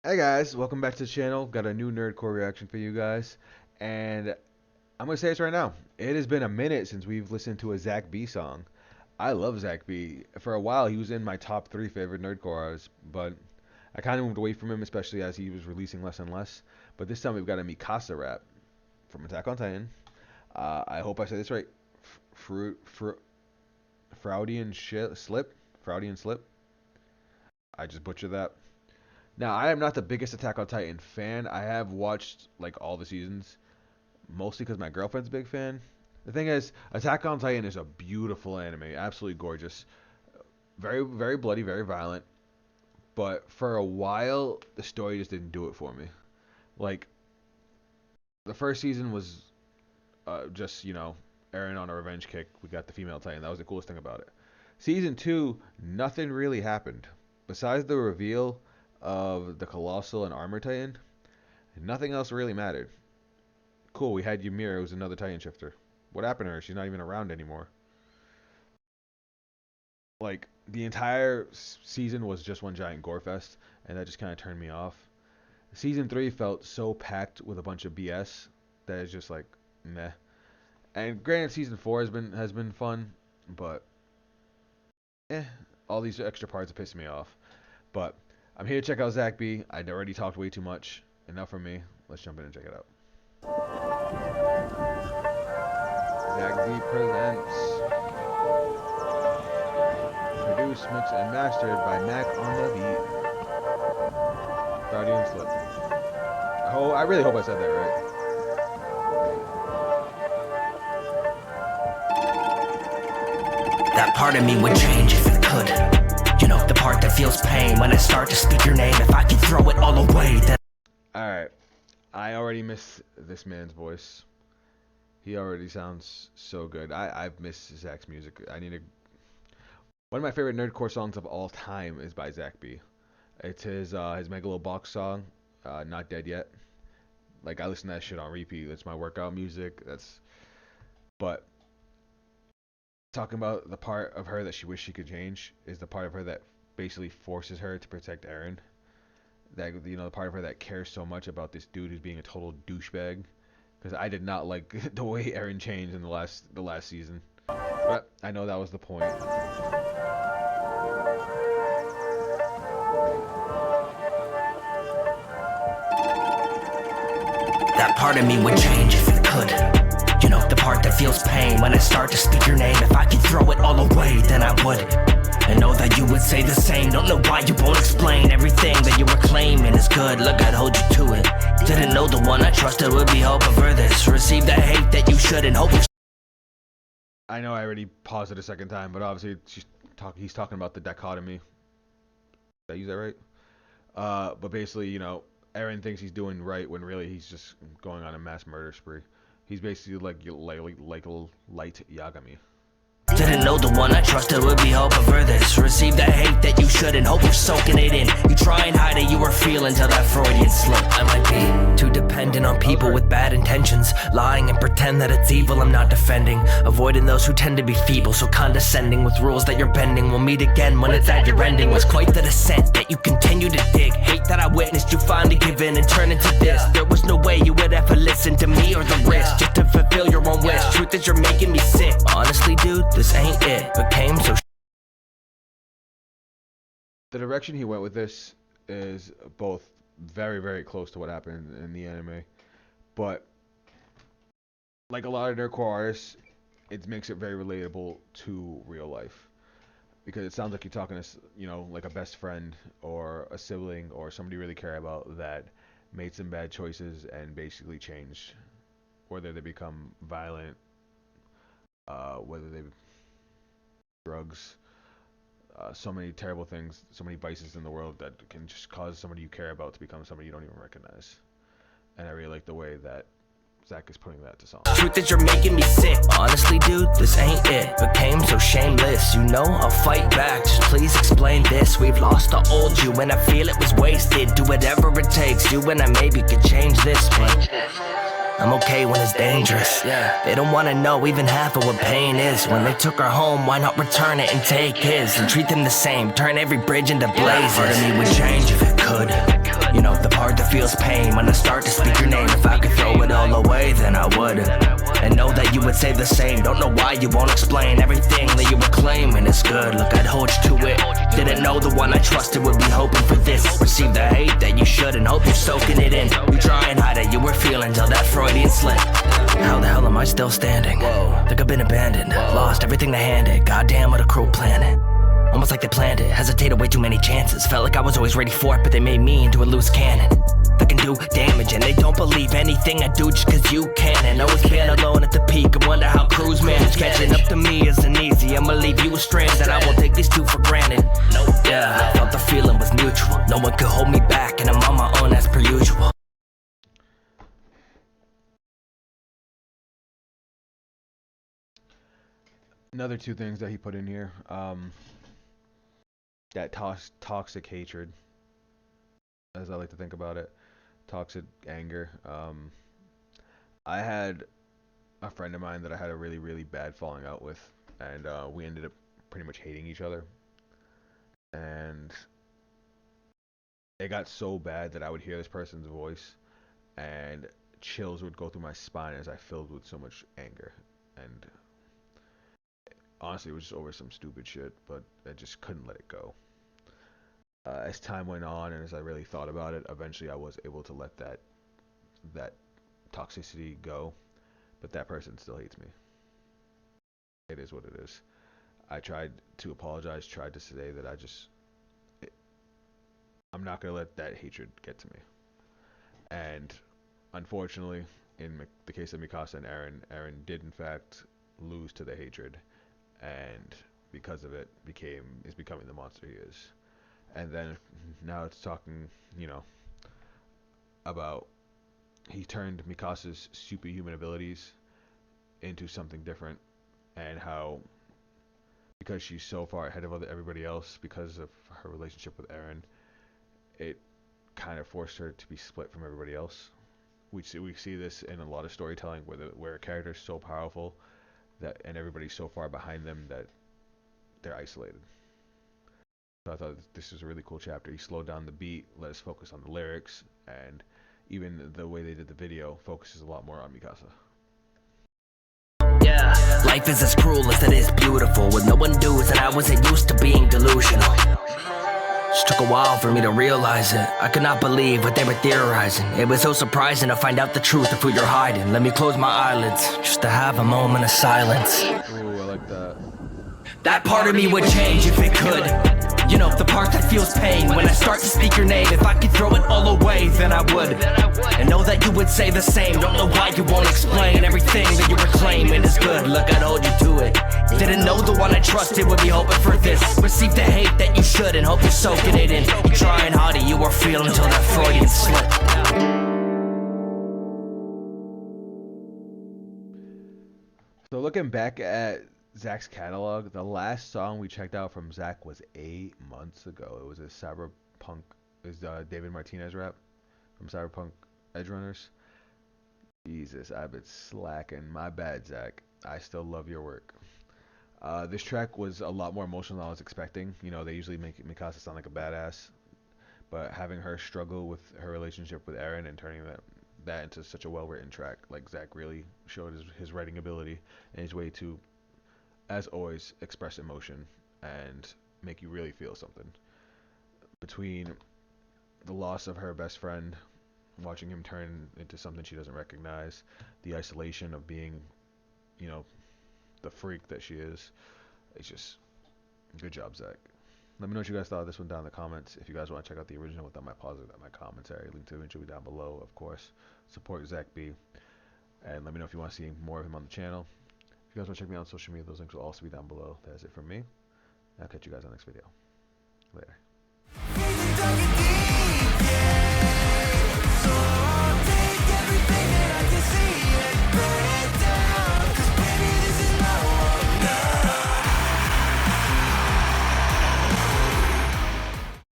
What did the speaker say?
Hey guys, welcome back to the channel. Got a new nerdcore reaction for you guys, and I'm gonna say this right now. It has been a minute since we've listened to a Zach B song. I love Zach B. For a while, he was in my top three favorite nerdcore artists, but I kind of moved away from him, especially as he was releasing less and less. But this time we've got a Mikasa rap from Attack on Titan. I hope I say this right. Fru, fru, slip, Freudian slip. I just butchered that. Now, I am not the biggest Attack on Titan fan. I have watched like all the seasons, mostly because my girlfriend's a big fan. The thing is, Attack on Titan is a beautiful anime, absolutely gorgeous, very very bloody, very violent. But for a while, the story just didn't do it for me. Like the first season was just Eren on a revenge kick. We got the female Titan. That was the coolest thing about it. Season two, nothing really happened besides the reveal of the Colossal and Armor Titan. Nothing else really mattered. Cool, we had Ymir, who's another Titan shifter. What happened to her? She's not even around anymore. Like, the entire season was just one giant gore fest, and that just kind of turned me off. Season 3 felt so packed with a bunch of BS that it's just like, meh. And granted, season 4 has been fun, but all these extra parts are pissing me off. But I'm here to check out Zach B. I'd already talked way too much. Enough from me. Let's jump in and check it out. Zach B presents. Produced, mixed, and mastered by Mac on the beat. Freudian slip. I really hope I said that right. That part of me would change if it could. You know, the part that feels pain when I start to speak your name. If I could throw it all away, then... Alright. I already miss this man's voice. He already sounds so good. I've missed Zach's music. One of my favorite nerdcore songs of all time is by Zach B. It's his Megalobox song, Not Dead Yet. Like, I listen to that shit on repeat. That's my workout music. But talking about the part of her that she wished she could change is the part of her that basically forces her to protect Eren. That, the part of her that cares so much about this dude who's being a total douchebag. Because I did not like the way Eren changed in the last season. But I know that was the point. That part of me would change if it could. You know, the part that feels pain when I start to speak your name. If I could throw it all away, then I would. I know that you would say the same. Don't know why you won't explain. Everything that you were claiming is good. Look, I'd hold you to it. Didn't know the one I trusted would be hoping for this. Receive the hate that you shouldn't hope. I know I already paused it a second time, but obviously he's talking about the dichotomy. Did I use that right? But basically, Eren thinks he's doing right when really he's just going on a mass murder spree. He's basically like a light Yagami. Didn't know the one I trusted would be hoping for this. Receive the hate that you shouldn't hope you're soaking it in. You try and hide it, you were feeling till that Freudian slip. I might be too dependent on people with bad intentions, lying and pretend that it's evil I'm not defending. Avoiding those who tend to be feeble, so condescending with rules that you're bending. We'll meet again when it's at your ending. Was quite the descent that you continue to dig. Hate that I witnessed you finally give in and turn into this. There was no way you would ever listen to me or the risk, just to fulfill your own wish. Truth is you're making me sick. Honestly, dude, this ain't it. Became so. The direction he went with this is both very, very close to what happened in the anime, but like a lot of nerdcore artists, it makes it very relatable to real life because it sounds like you're talking to, like a best friend or a sibling or somebody you really care about that made some bad choices and basically changed, whether they become violent, whether they drugs, so many terrible things, so many vices in the world that can just cause somebody you care about to become somebody you don't even recognize. And I really like the way that Zach is putting that to song. Truth is you're making me sick. Honestly, dude, this ain't it. Became so shameless. I'll fight back. Just please explain this. We've lost the old you and I feel it was wasted. Do whatever it takes. You and I maybe could change this, but I'm okay when it's dangerous. They don't want to know even half of what pain is. When they took her home, why not return it and take his and treat them the same? Turn every bridge into blazes. Part of me would change if it could. would say the same. Don't know why you won't explain everything that you were claiming is good. Look, I'd hold you to it. Didn't know the one I trusted would be hoping for this. Receive the hate that you shouldn't, hope you're soaking it in. You try and hide it, you were feeling till that Freudian slip. How the hell am I still standing? Whoa. Think I've been abandoned. Lost everything they handed. Goddamn, what a cruel planet. Almost like they planned it. Hesitated way too many chances. Felt like I was always ready for it, but they made me into a loose cannon that can do damage, and they don't believe anything I do just cause you can. And always been alone at the peak and wonder how crews manage. Catching up to me isn't easy. I'ma leave you estranged, and I won't take these two for granted. No, yeah, I felt the feeling was mutual. No one could hold me back, and I'm on my own as per usual. Another two things that he put in here. That toxic hatred, as I like to think about it, toxic anger. I had a friend of mine that I had a really, really bad falling out with, and we ended up pretty much hating each other. And it got so bad that I would hear this person's voice, and chills would go through my spine as I filled with so much anger. And honestly, it was just over some stupid shit, but I just couldn't let it go. As time went on and as I really thought about it, eventually I was able to let that toxicity go, but that person still hates me. It is what it is. I tried to apologize, tried to say that I'm not gonna let that hatred get to me. And unfortunately, in the case of Mikasa and Eren did in fact lose to the hatred, and because of it, is becoming the monster he is. And then now it's talking, about he turned Mikasa's superhuman abilities into something different, and how because she's so far ahead of everybody else because of her relationship with Eren, it kind of forced her to be split from everybody else. We see this in a lot of storytelling where a character is so powerful that and everybody's so far behind them that they're isolated. So I thought this was a really cool chapter. He slowed down the beat, let us focus on the lyrics, and even the way they did the video focuses a lot more on Mikasa. Yeah, life is as cruel as it is beautiful, with no one dues, and I wasn't used to being delusional. Just took a while for me to realize it. I could not believe what they were theorizing. It was so surprising to find out the truth of who you're hiding. Let me close my eyelids, just to have a moment of silence. Ooh, I like that. That part of me would change if it could. You know, the part that feels pain when I start to speak your name. If I could throw it all away, then I would. And know that you would say the same. Don't know why you won't explain everything that you were claiming is good. Look, I'd hold you to it. Didn't know the one I trusted would be hoping for this. Receive the hate that you shouldn't, hope you're soaking it in. You trying harder, you were feeling till that Freudian slip. So looking back at Zach's catalog, the last song we checked out from Zach was 8 months ago. It was a Cyberpunk, David Martinez rap from Cyberpunk Edge Runners. Jesus, I've been slacking. My bad, Zach. I still love your work. This track was a lot more emotional than I was expecting. They usually make Mikasa sound like a badass, but having her struggle with her relationship with Eren and turning that into such a well-written track, like Zach really showed his writing ability and his way to, as always, express emotion and make you really feel something. Between the loss of her best friend, watching him turn into something she doesn't recognize, the isolation of being, you know, the freak that she is, it's just good job, Zach. Let me know what you guys thought of this one down in the comments. If you guys want to check out the original without my pause, without my commentary, link to the video below below, of course. Support Zach B. And let me know if you want to see more of him on the channel. If you guys want to check me out on social media, those links will also be down below. That's it from me. I'll catch you guys on the next video. Later.